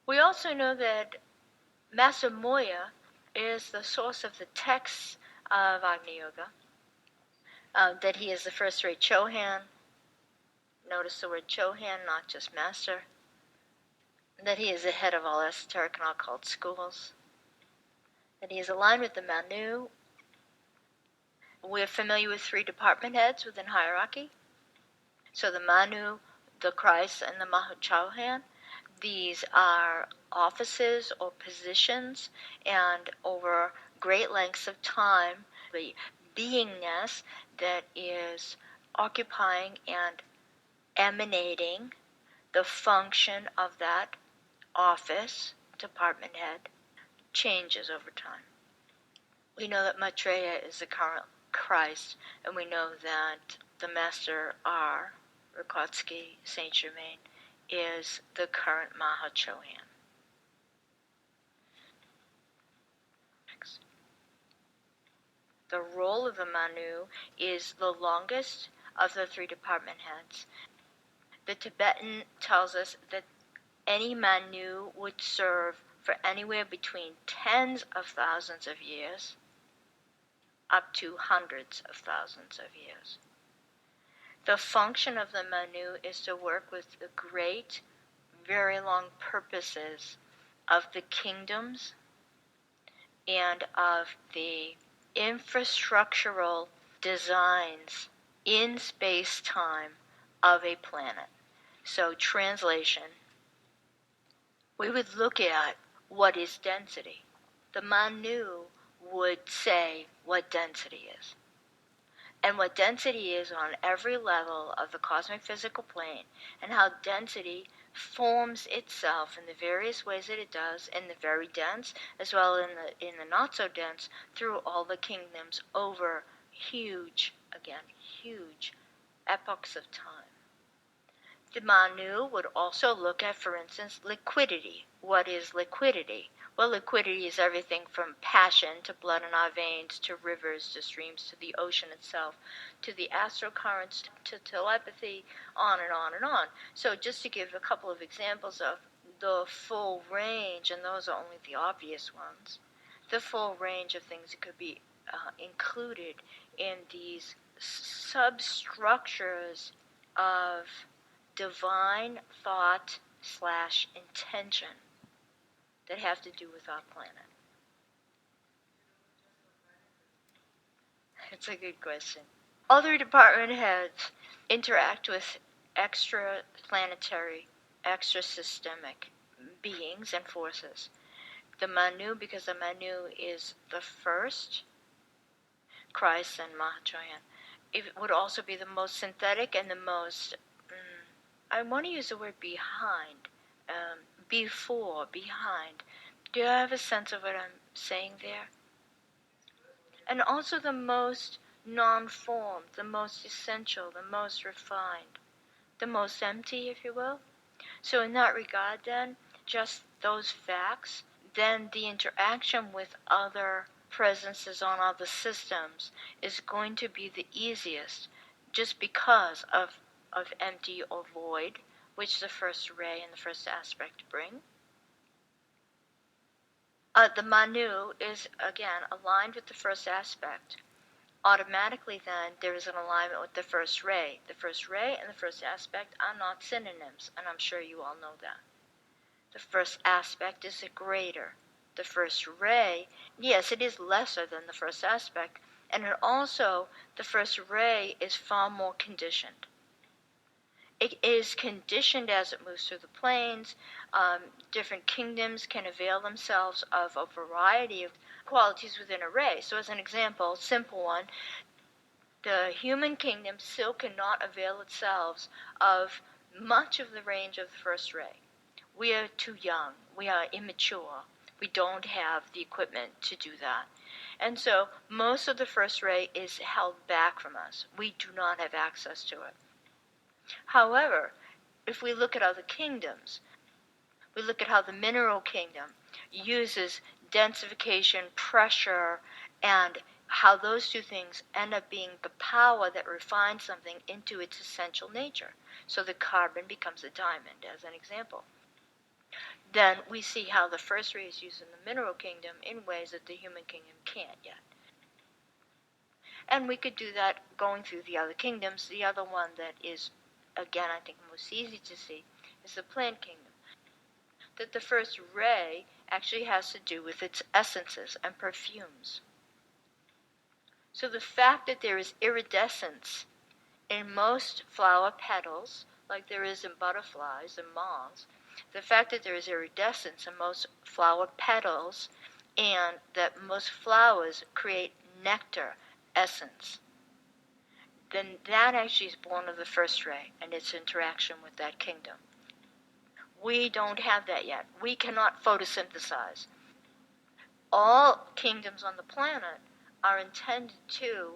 We also know that Master Morya is the source of the texts of Agni Yoga, that he is the first-rate Chohan. Notice the word Chohan, not just master. That he is the head of all esoteric and occult schools. That he is aligned with the Manu. We're familiar with 3 department heads within hierarchy. So the Manu, the Christ, and the Mahachohan. These are offices or positions, and over great lengths of time, the beingness that is occupying and emanating the function of that office, department head, changes over time. We know that Maitreya is the current Christ, and we know that the Master R, Rikotsky, Saint Germain, is the current Mahachohan. The role of the Manu is the longest of the 3 department heads. The Tibetan tells us that any Manu would serve for anywhere between tens of thousands of years up to hundreds of thousands of years. The function of the Manu is to work with the great, very long purposes of the kingdoms and of the infrastructural designs in space-time of a planet. So, translation, we would look at what is density. The Manu would say what density is. And what density is on every level of the cosmic physical plane, and how density forms itself in the various ways that it does, in the very dense as well in the not so dense, through all the kingdoms over huge epochs of time. The Manu would also look at, for instance, liquidity. What is liquidity? Well, liquidity is everything from passion to blood in our veins, to rivers, to streams, to the ocean itself, to the astral currents, to telepathy, on and on and on. So just to give a couple of examples of the full range, and those are only the obvious ones, the full range of things that could be included in these substructures of divine thought / intention that have to do with our planet. It's a good question. Other department heads interact with extra-planetary, extra-systemic beings and forces. The Manu, because the Manu is the first Christ and Mahachohan, it would also be the most synthetic and the most, I want to use the word behind, behind. Do you have a sense of what I'm saying there? And also the most non-formed, the most essential, the most refined, the most empty, if you will. So in that regard then, just those facts, then the interaction with other presences on other systems is going to be the easiest, just because of empty or void, which the first ray and the first aspect bring. The Manu is, again, aligned with the first aspect. Automatically then, there is an alignment with the first ray. The first ray and the first aspect are not synonyms, and I'm sure you all know that. The first aspect is a greater. The first ray, yes, it is lesser than the first aspect, and it also, the first ray is far more conditioned. It is conditioned as it moves through the planes. Different kingdoms can avail themselves of a variety of qualities within a ray. So as an example, simple one, the human kingdom still cannot avail itself of much of the range of the first ray. We are too young. We are immature. We don't have the equipment to do that. And so most of the first ray is held back from us. We do not have access to it. However, if we look at other kingdoms, we look at how the mineral kingdom uses densification, pressure, and how those two things end up being the power that refines something into its essential nature. So the carbon becomes a diamond, as an example. then we see how the first ray is used in the mineral kingdom in ways that the human kingdom can't yet. And we could do that going through the other kingdoms. The other one that is, again, I think most easy to see is the plant kingdom. That the first ray actually has to do with its essences and perfumes. So the fact that there is iridescence in most flower petals, like there is in butterflies and moths, the fact that there is iridescence in most flower petals and that most flowers create nectar, essence, then that actually is born of the first ray and its interaction with that kingdom. We don't have that yet. We cannot photosynthesize. All kingdoms on the planet are intended to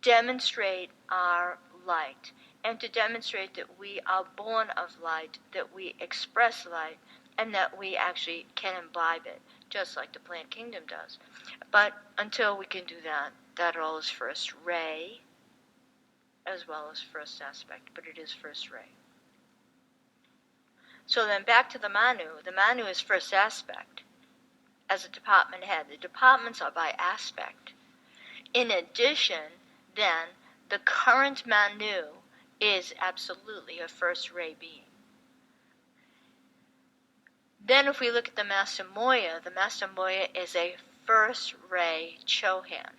demonstrate our light and to demonstrate that we are born of light, that we express light, and that we actually can imbibe it, just like the plant kingdom does. But until we can do that, that all is first ray as well as first aspect, but it is first ray. So then back to the Manu. The Manu is first aspect as a department head. The departments are by aspect. In addition, then, the current Manu is absolutely a first ray being. Then if we look at the Master Morya is a first ray Chohan.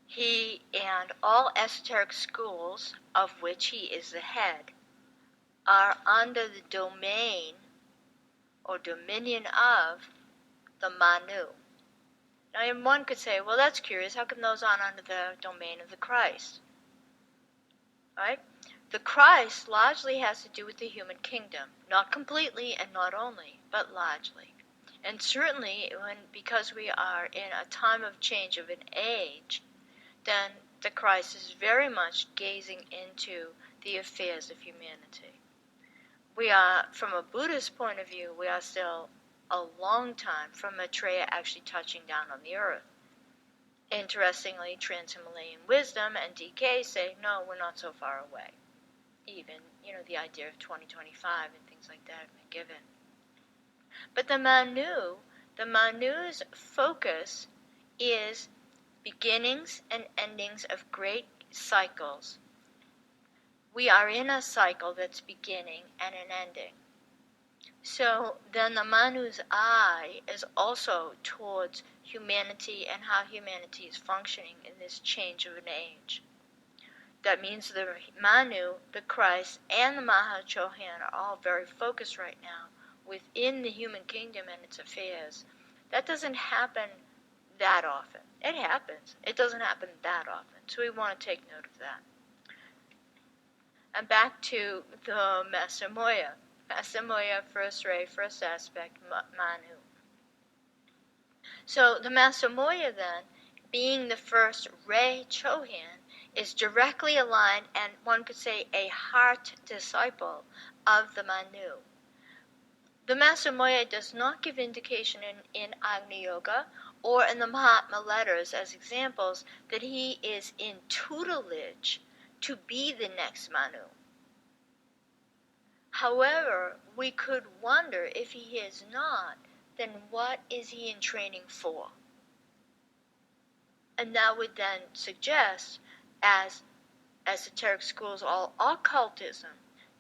He and all esoteric schools, of which he is the head, are under the domain or dominion of the Manu. Now one could say, well, that's curious, how come those aren't under the domain of the Christ? Right? The Christ largely has to do with the human kingdom, not completely and not only, but largely. And certainly, because we are in a time of change of an age, then the Christ is very much gazing into the affairs of humanity. We are, from a Buddhist point of view, we are still a long time from Maitreya actually touching down on the earth. Interestingly, Trans-Himalayan wisdom and DK say, no, we're not so far away. Even, the idea of 2025 and things like that have been given. But the Manu's focus is beginnings and endings of great cycles. We are in a cycle that's beginning and an ending. So then the Manu's eye is also towards humanity and how humanity is functioning in this change of an age. That means the Manu, the Christ, and the Mahachohan are all very focused right now within the human kingdom and its affairs. That doesn't happen that often. It happens. It doesn't happen that often. So we want to take note of that. And back to the Master Morya. Master Morya, first ray, first aspect, Manu. So the Master Morya then, being the first ray Chohan, is directly aligned and one could say a heart disciple of the Manu. The Master Morya does not give indication in Agni Yoga or in the Mahatma letters as examples that he is in tutelage to be the next Manu. However, we could wonder if he is not, then what is he in training for? And that would then suggest, as esoteric schools, all occultism,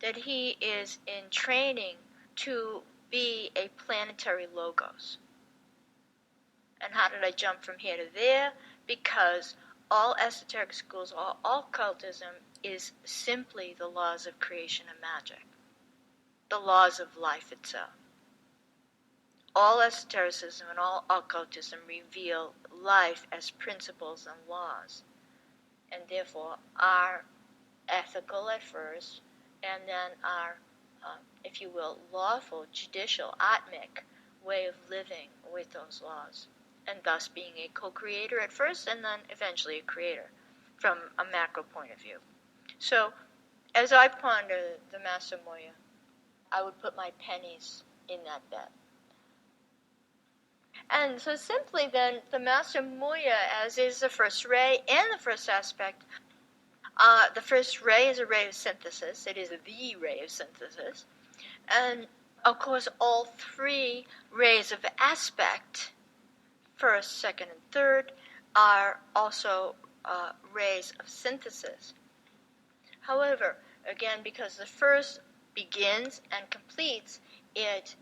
that he is in training to be a planetary logos. And how did I jump from here to there? Because all esoteric schools, all occultism is simply the laws of creation and magic, the laws of life itself. All esotericism and all occultism reveal life as principles and laws, and therefore are ethical at first, and then are, if you will, lawful, judicial, atmic way of living with those laws, and thus being a co-creator at first, and then eventually a creator from a macro point of view. So, as I ponder the Master Morya, I would put my pennies in that bet. And so simply then, the Master Morya, as is the first ray and the first aspect, The first ray is a ray of synthesis. It is the ray of synthesis. And, of course, all three rays of aspect, first, second, and third, are also rays of synthesis. However, again, because the first begins and completes, it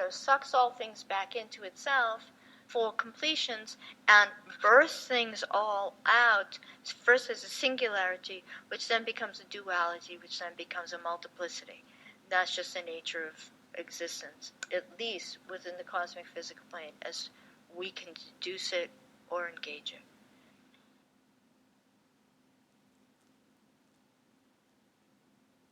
sucks all things back into itself for completions and bursts things all out, first as a singularity, which then becomes a duality, which then becomes a multiplicity. That's just the nature of existence, at least within the cosmic physical plane, as we can deduce it or engage it.